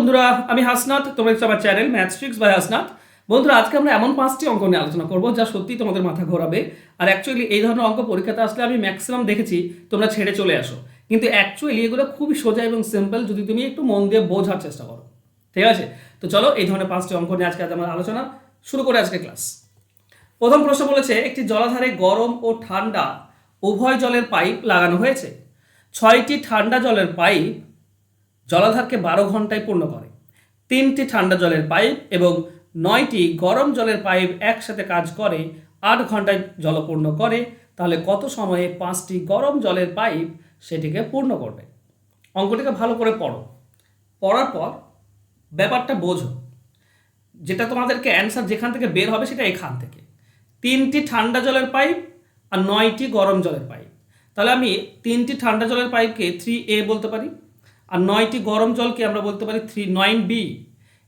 বন্ধুরা, আমি হাসনাত। তোমরা দেখছো আমার channel maths tricks by Hasnat. বন্ধুরা, আজকে আমরা এমন 5টি অঙ্ক নিয়ে আলোচনা করব যা সত্যি তোমাদের মাথা ঘোরাবে। আর অ্যাকচুয়ালি এই ধরনের অঙ্ক পরীক্ষাতে আসলে আমি ম্যাক্সিমাম দেখেছি তোমরা ছেড়ে চলে আসো, কিন্তু অ্যাকচুয়ালি এগুলো খুবই সোজা এবং সিম্পল যদি তুমি একটু মন দিয়ে বোঝার চেষ্টা করো। ঠিক আছে, তো চলো এই ধরনের 5টি অঙ্ক নিয়ে আজকে আমার আলোচনা শুরু করে আজকে ক্লাস। প্রথম প্রশ্ন বলেছে, একটি জলাধারে গরম ও ঠান্ডা উভয় জলের পাইপ লাগানো হয়েছে। 6টি ঠান্ডা জলের পাইপ জলাধারকে 12 ঘন্টায় পূর্ণ করে। 3টি ঠান্ডা জলের পাইপ এবং 9টি গরম জলের পাইপ একসাথে কাজ করে 8 ঘন্টায় জলপূর্ণ করে। তাহলে কত সময়ে 5টি গরম জলের পাইপ সেটিকে পূর্ণ করবে? অঙ্কটিকে ভালো করে পড়ো, পড়ার পর ব্যাপারটা বোঝো। যেটা তোমাদেরকে অ্যান্সার যেখান থেকে বের হবে সেটা এখান থেকে। 3টি ঠান্ডা জলের পাইপ আর 9টি গরম জলের পাইপ। তাহলে আমি 3টি ঠান্ডা জলের পাইপকে 3A বলতে পারি, আর 9টি গরম জলকে আমরা বলতে পারি 9B।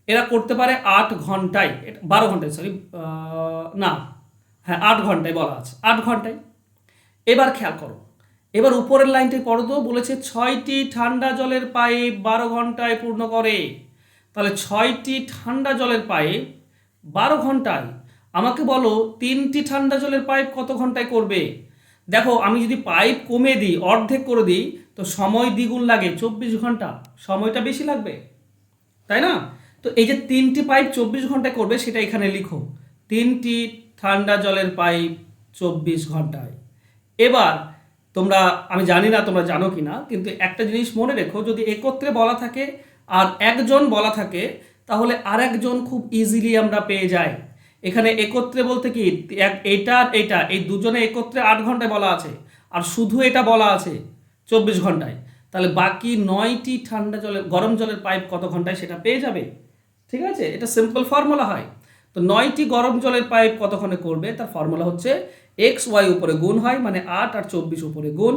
এরা করতে পারে 8 ঘন্টায়, 12 ঘন্টায়, সরি না, হ্যাঁ 8 ঘন্টায় বলা আছে, 8 ঘন্টায়। এবার খেয়াল করো, এবার উপরের লাইনটাই পড়ো তো, বলেছে 6টি ঠান্ডা জলের পাইপ 12 ঘন্টায় পূর্ণ করে। তাহলে 6টি ঠান্ডা জলের পাইপ 12 ঘন্টায়। আমাকে বলো 3টি ঠান্ডা জলের পাইপ কত ঘন্টায় করবে? দেখো, আমি যদি পাইপ কমে দিই, অর্ধেক করে দিই, তো সময় দ্বিগুণ লাগে, 24 ঘন্টা, সময়টা বেশি লাগবে, তাই না? তো এই যে 3টি পাইপ 24 ঘন্টায় করবে সেটা এখানে লিখো, 3টি ঠান্ডা জলের পাইপ 24 ঘন্টায়। এবার তোমরা, আমি জানি না তোমরা জানো কি না, কিন্তু একটা জিনিস মনে রেখো, যদি একত্রে বলা থাকে আর একজন বলা থাকে তাহলে আরেকজন খুব ইজিলি আমরা পেয়ে যাই। এখানে একত্রে বলতে কি, এটা আর এটা, এই দুজনে একত্রে 8 ঘন্টায় বলা আছে, আর শুধু এটা বলা আছে 24 ঘন্টায়। তাহলে বাকি 9টি ঠান্ডা জলের গরম জলের পাইপ কত ঘন্টায় সেটা পেয়ে যাবে। ঠিক আছে, এটা সিম্পল ফর্মুলা হয়। তো 9টি গরম জলের পাইপ কতক্ষণে করবে তার ফর্মুলা হচ্ছে এক্স ওয়াই উপরে গুণ হয়, মানে 8 আর 24 উপরে গুণ,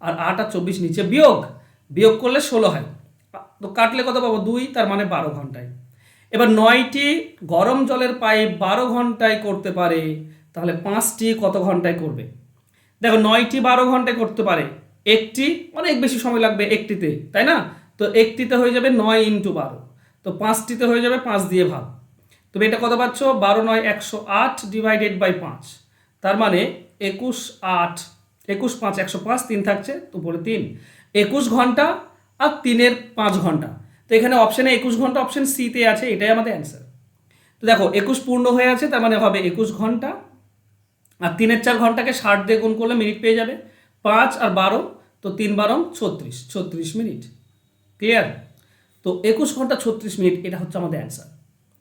আর 8 আর 24 নিচে বিয়োগ, বিয়োগ করলে 16 হয়। তো কাটলে কত পাবো? 2, তার মানে 12 ঘন্টায়। এবার 9টি গরম জলের পাইপ 12 ঘন্টায় করতে পারে, তাহলে 5টি কত ঘন্টায় করবে? দেখো, 9টি 12 ঘন্টায় করতে পারে, একটি অনেক বেশি সময় লাগবে একটিতে, তাই না? তো একটিতে হয়ে যাবে 9 × 12, তো 5টিতে হয়ে যাবে 5 দিয়ে ভাগ। তুমি এটা কত পাচ্ছ? 12 9 108 ডিভাইডেড বাই 5, তার মানে 21 8, 21 5 105, 3 থাকছে উপরে 3, 21 ঘন্টা আর 3-এর 5 ঘন্টা। তো এখানে অপশানে 21 ঘন্টা অপশান সিতে আছে, এটাই আমাদের অ্যান্সার। তো দেখো 21 পূর্ণ হয়ে আছে, তার মানে হবে 21 ঘন্টা, আর 3-এর 4 ঘন্টাকে 60 দিয়ে গুণ করলে মিনিট পেয়ে যাবে, 5 আর 12, তো 3 12 36, 36 মিনিট। ক্লিয়ার? তো 21 ঘন্টা 36 মিনিট, এটা হচ্ছে আমাদের অ্যান্সার।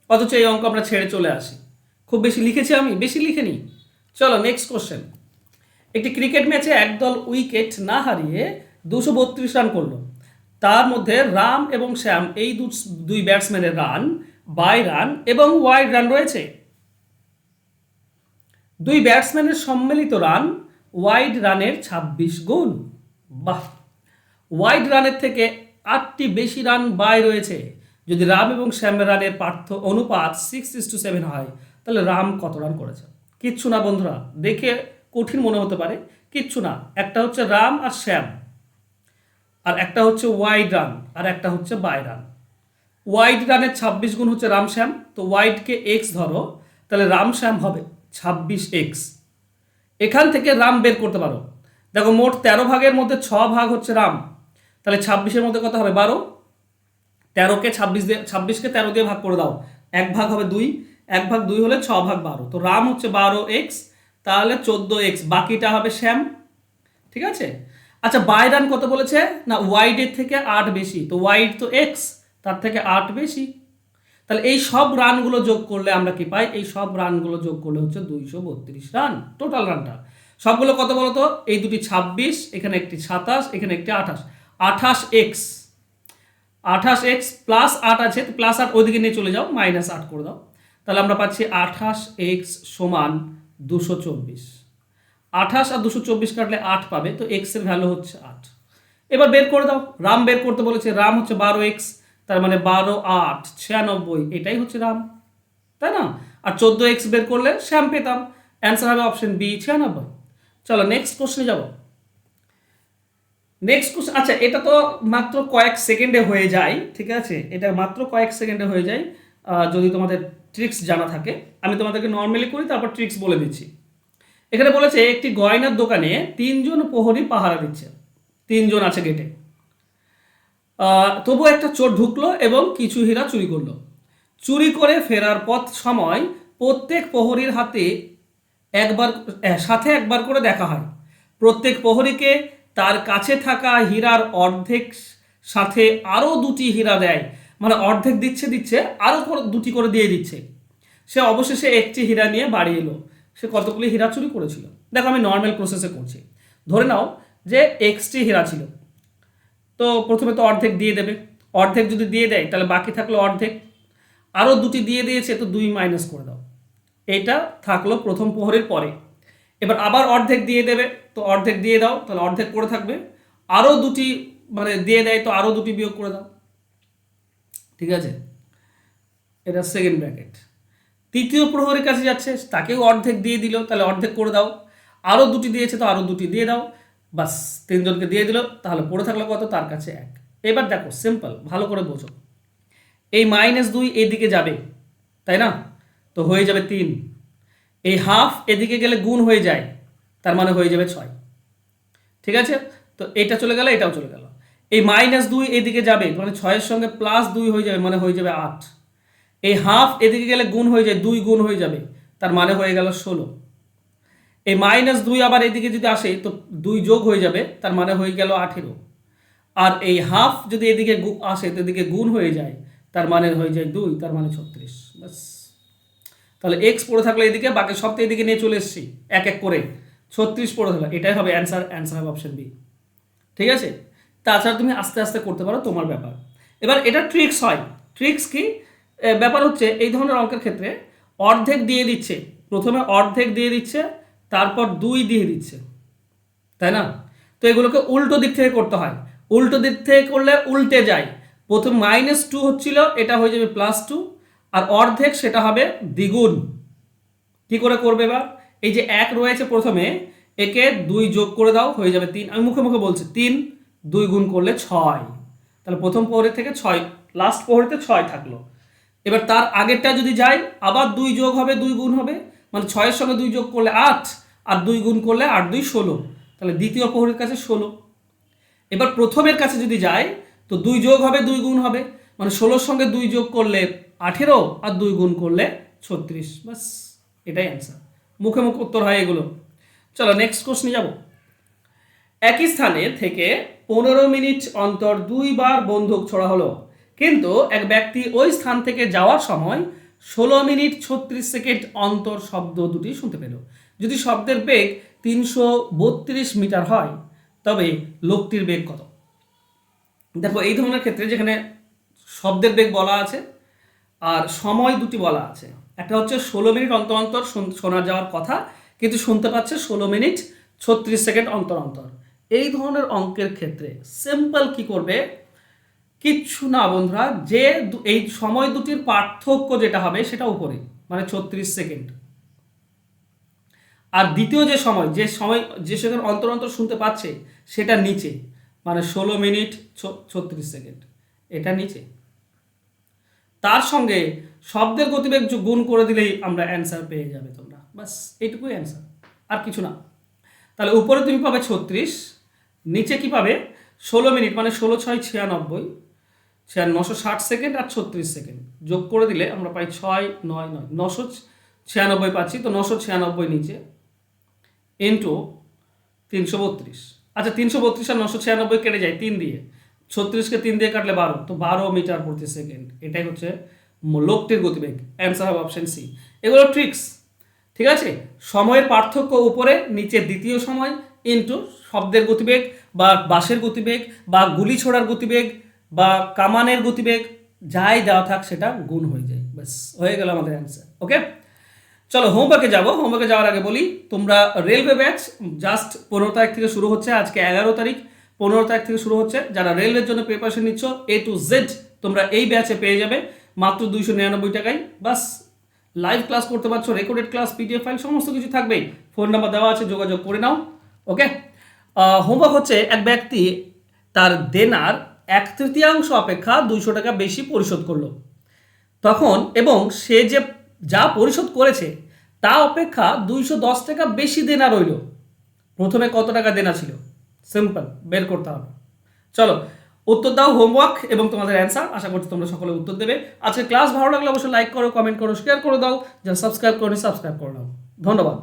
অথচ এই অঙ্ক আমরা ছেড়ে চলে আসি। খুব বেশি লিখেছি আমি? বেশি লিখেনি। চলো নেক্সট কোশ্চেন। একটি ক্রিকেট ম্যাচে একদল উইকেট না হারিয়ে 232 রান করলো। তার মধ্যে রাম এবং শ্যাম এই দুই ব্যাটসম্যানের রান, বাই রান এবং ওয়াইড রান রয়েছে। দুই ব্যাটসম্যানের সম্মিলিত রান ওয়াইড রানের 26 গুণ। বাহ! ওয়াইড রানের থেকে 8টি বেশি রান বাই রয়েছে। যদি রাম এবং শ্যামের রানের অনুপাত 6:7 হয়, তাহলে রাম কত রান করেছে? কিচ্ছু না বন্ধুরা, দেখে কঠিন মনে হতে পারে, কিচ্ছু না। একটা হচ্ছে রাম আর শ্যাম, আর একটা হচ্ছে ওয়াইড রান, আর একটা হচ্ছে বাই রান। ওয়াইড রানের 26 গুণ হচ্ছে রাম শ্যাম, তো ওয়াইডকে এক্স ধরো, তাহলে রাম শ্যাম হবে 26x। এখান থেকে রাম বের করতে পারো। দেখো, মোট 13 ভাগের মধ্যে 6 ভাগ হচ্ছে রাম, তাহলে 26-এর মধ্যে কত হবে? 12। 13কে 26কে 13 দিয়ে ভাগ করে দাও, 1 ভাগ হবে 2, 1 ভাগ 2 হলে 6 ভাগ 12, তো রাম হচ্ছে 12x, তাহলে 14x, বাকিটা হবে শ্যাম। ঠিক আছে। আচ্ছা, বাই রান কত বলেছে? না, ওয়াইডের থেকে 8 বেশি, তো ওয়াইড তো এক্স, তার থেকে 8 বেশি। তাহলে এই সব রানগুলো যোগ করলে আমরা কি পাই? এই সব রানগুলো যোগ করলে হচ্ছে 232 রান, টোটাল রানটা। সবগুলো কত বলো তো? এই দুটি 26, এখানে একটি 27, এখানে একটি 28, 28x, 28x প্লাস 8 আছে, তো প্লাস 8 ওইদিকে নিয়ে চলে যাও, -8 করে দাও, তাহলে আমরা পাচ্ছি 28x সমান 224। 28 আর 224 কাটলে 8 পাবে, তো x এর ভ্যালু হচ্ছে 8। এবার বের করে দাও, রাম বের করতে বলেছে, রাম হচ্ছে 12x, তার মানে 12 8 96, এটাই হচ্ছে রাম, তাই না? আর 14x বের করলে শ্যাম পেতাম, অ্যান্সার হবে অপশন বি 96। চলো নেক্সট কোশ্চেনে যাব। নেক্সট কোশ্চেন, আচ্ছা এটা তো মাত্র কয়েক সেকেন্ডে হয়ে যায়, ঠিক আছে, এটা মাত্র কয়েক সেকেন্ডে হয়ে যায় যদি তোমাদের ট্রিক্স জানা থাকে। আমি তোমাদেরকে নর্মালি করি, তারপর ট্রিক্স বলে দিচ্ছি। এখানে বলেছে একটি গয়নার দোকানে 3জন প্রহরী পাহারা দিচ্ছে, 3জন আছে গেটে। তবু একটা চোর ঢুকলো এবং কিছু হীরা চুরি করলো। চুরি করে ফেরার পথ সময় প্রত্যেক প্রহরীর সাথে একবার করে দেখা হয়। প্রত্যেক প্রহরীকে তার কাছে থাকা হীরার অর্ধেক সাথে আরও 2টি হীরা দেয়, মানে অর্ধেক দিচ্ছে দিচ্ছে আরও দুটি করে দিয়ে দিচ্ছে। সে অবশেষে একটি হীরা নিয়ে বাড়ি এলো। সে কতগুলি হীরা চুরি করেছিল? দেখো আমি নর্মাল প্রসেসে করছি। ধরে নাও যে এক্সটি হীরা ছিল, তো প্রথমে তো অর্ধেক দিয়ে দেবে। অর্ধেক যদি দিয়ে দেয় তাহলে বাকি থাকলো অর্ধেক, আরও 2টি দিয়ে দিয়েছে, তো 2 মাইনাস করে দাও। এইটা থাকলো প্রথম প্রহরের পরে। এবার আবার অর্ধেক দিয়ে দেবে, তো অর্ধেক দিয়ে দাও, তাহলে অর্ধেক করে থাকবে। আরও 2টি মানে দিয়ে দেয়, তো আরও 2টি বিয়োগ করে দাও, ঠিক আছে। এটা সেকেন্ড ব্র্যাকেট। তৃতীয় প্রহরের কাছে যাচ্ছে, তাকেও অর্ধেক দিয়ে দিল, তাহলে অর্ধেক করে দাও। আরও 2টি দিয়েছে, তো আরও 2টি দিয়ে দাও, বাস 3জনকে দিয়ে দিল, তাহলে পড়ে থাকলো কত? তার কাছে 1। এবার দেখো সিম্পল, ভালো করে বোঝো। এই -2 এদিকে যাবে, তাই না? তো হয়ে যাবে 3। এই হাফ এদিকে গেলে গুণ হয়ে যায়, তার মানে হয়ে যাবে 6, ঠিক আছে। তো এটা চলে গেল, এটাও চলে গেল। এই -2 এদিকে যাবে, মানে 6-এর সঙ্গে +2 হয়ে যাবে, মানে হয়ে যাবে 8। এই হাফ এদিকে গেলে গুণ হয়ে যায়, 2 গুণ হয়ে যাবে, তার মানে হয়ে গেল 16। এই -2 আবার এদিকে যদি আসে, তো 2 যোগ হয়ে যাবে, তার মানে হয়ে গেল 18। আর এই হাফ যদি এদিকে আসে, তো এদিকে গুণ হয়ে যায়, তার মানে হয়ে যায় 2, তার মানে 36। বাস, তাহলে এক্স পড়ে থাকলে এদিকে, বাকি সব তো এদিকে নিয়ে চলে এসেছি এক এক করে। 36 পড়ে থাকলো, এটাই হবে অ্যান্সার। অ্যান্সার হবে অপশন বি, ঠিক আছে। তাছাড়া তুমি আস্তে আস্তে করতে পারো, তোমার ব্যাপার। এবার এটা ট্রিক্স হয়। ট্রিক্স কি? ব্যাপার হচ্ছে এই ধরনের অঙ্কের ক্ষেত্রে অর্ধেক দিয়ে দিচ্ছে, প্রথমে অর্ধেক দিয়ে দিচ্ছে, তারপর 2 দিয়ে দিচ্ছে, তাই না? তো এগুলোকে উল্টো দিক থেকে করতে হয়। উল্টো দিক থেকে করলে উল্টে যায়। প্রথম -2 হচ্ছিল, এটা হয়ে যাবে +2, আর অর্ধেক সেটা হবে দ্বিগুণ। কি করে করবে? এবার এই যে 1 রয়েছে প্রথমে, একে 2 যোগ করে দাও, হয়ে যাবে 3। আমি মুখে মুখে বলছি 3, 2 গুণ করলে 6। তাহলে প্রথম প্রহরী থেকে 6, লাস্ট প্রহরীতে 6 থাকলো। এবার তার আগেরটা যদি যাই, আবার 2 যোগ হবে, 2 গুণ হবে, মানে 6-এর সঙ্গে 2 যোগ করলে 8, আর 2 গুণ করলে 8 2 16, তাহলে দ্বিতীয় প্রহরীর কাছে 16। এবার প্রথমের কাছে যদি যাই, তো 2 যোগ হবে, 2 গুণ হবে, মানে 16-র সঙ্গে 2 যোগ করলে 18, আর 2 গুণ করলে 36। বাস, এটাই অ্যান্সার। মুখে মুখে উত্তর হয় এগুলো। চলো নেক্সট কোশ্চেনে যাব। একই স্থানে থেকে 15 মিনিট অন্তর 2 বার বন্দুক ছোড়া হলো, কিন্তু এক ব্যক্তি ওই স্থান থেকে যাওয়ার সময় 16 মিনিট 36 সেকেন্ড অন্তর শব্দ দুটি শুনতে পেল। যদি শব্দের বেগ 332 মিটার হয়, তবে লোকটির বেগ কত? দেখো এই ধরনের ক্ষেত্রে যেখানে শব্দের বেগ বলা আছে আর সময় দুটি বলা আছে, একটা হচ্ছে 16 মিনিট অন্তর অন্তর শোনা যাওয়ার কথা, কিন্তু শুনতে পাচ্ছে 16 মিনিট 36 সেকেন্ড অন্তর অন্তর। এই ধরনের অঙ্কের ক্ষেত্রে সিম্পল কি করবে? কিচ্ছু না বন্ধুরা, যে এই সময় দুটির পার্থক্য যেটা হবে সেটা উপরে, মানে 36 সেকেন্ড। আর দ্বিতীয় যে সেখানে অন্তর অন্তর শুনতে পাচ্ছে সেটা নিচে, মানে 16 মিনিট 36 সেকেন্ড, এটা নিচে। তার সঙ্গে শব্দের গতিবেগ গুণ করে দিলেই আমরা অ্যান্সার পেয়ে যাবে তোমরা। বাস এইটুকুই অ্যান্সার, আর কিছু না। তাহলে উপরে তুমি পাবে 36, নিচে কি পাবে? 16 মিনিট, মানে 16 6 96, 960 সেকেন্ড, আর 36 সেকেন্ড যোগ করে দিলে আমরা পাই 6 9 9 996 পাচ্ছি। তো 996 নিচে ইন্টু 332। আচ্ছা 332 আর 996 কেটে যায় 3 দিয়ে, 36কে 3 দিয়ে কাটলে 12, তো 12 মিটার প্রতি সেকেন্ড। এটাই হচ্ছে লোকটির গতিবেগ। অ্যান্সার হবে অপশন সি। এগুলো ট্রিক্স, ঠিক আছে। সময়ের পার্থক্য উপরে, নিচে দ্বিতীয় সময়, ইন্টু শব্দের গতিবেগ বা বাঁশের গতিবেগ বা গুলি ছোড়ার গতিবেগ বা কামানের গতিবেগ, যাই দেওয়া থাক সেটা গুণ হয়ে যায়। ব্যাস হয়ে গেল আমাদের অ্যান্সার। ওকে, চলো হোমওয়ার্কে যাব। হোমওয়ার্কে যাওয়ার আগে বলি, তোমরা রেলওয়ে ব্যাচ জাস্ট 15 তারিখ থেকে শুরু হচ্ছে, আজকে 11 তারিখ, 15 তারিখ থেকে শুরু হচ্ছে। যারা রেলওয়ের জন্য প্রিপারেশন নিচ্ছ A to Z, তোমরা এই ব্যাচে পেয়ে যাবে মাত্র 299 টাকায়। বাস লাইভ ক্লাস করতে পারছো, রেকর্ডেড ক্লাস, পিডিএফ ফাইল, সমস্ত কিছু থাকবেই। ফোন নাম্বার দেওয়া আছে, যোগাযোগ করে নাও। ওকে, হোমওয়ার্ক হচ্ছে এক ব্যক্তি তার দেনার 1/3 অপেক্ষা 200 টাকা বেশি পরিশোধ করলো তখন, এবং সে যে যা পরিশোধ করেছে তা অপেক্ষা 210 টাকা বেশি দেনা রইল, প্রথমে কত টাকা দেনা ছিল? সিম্পল, বের করতে হবে। চলো উত্তর দাও, হোমওয়ার্ক এবং তোমাদের অ্যান্সার। আশা করছি তোমরা সকলে উত্তর দেবে। আজকে ক্লাস ভালো লাগলে অবশ্যই লাইক করো, কমেন্ট করো, শেয়ার করে দাও। যারা সাবস্ক্রাইব করো সাবস্ক্রাইব করে দাও। ধন্যবাদ।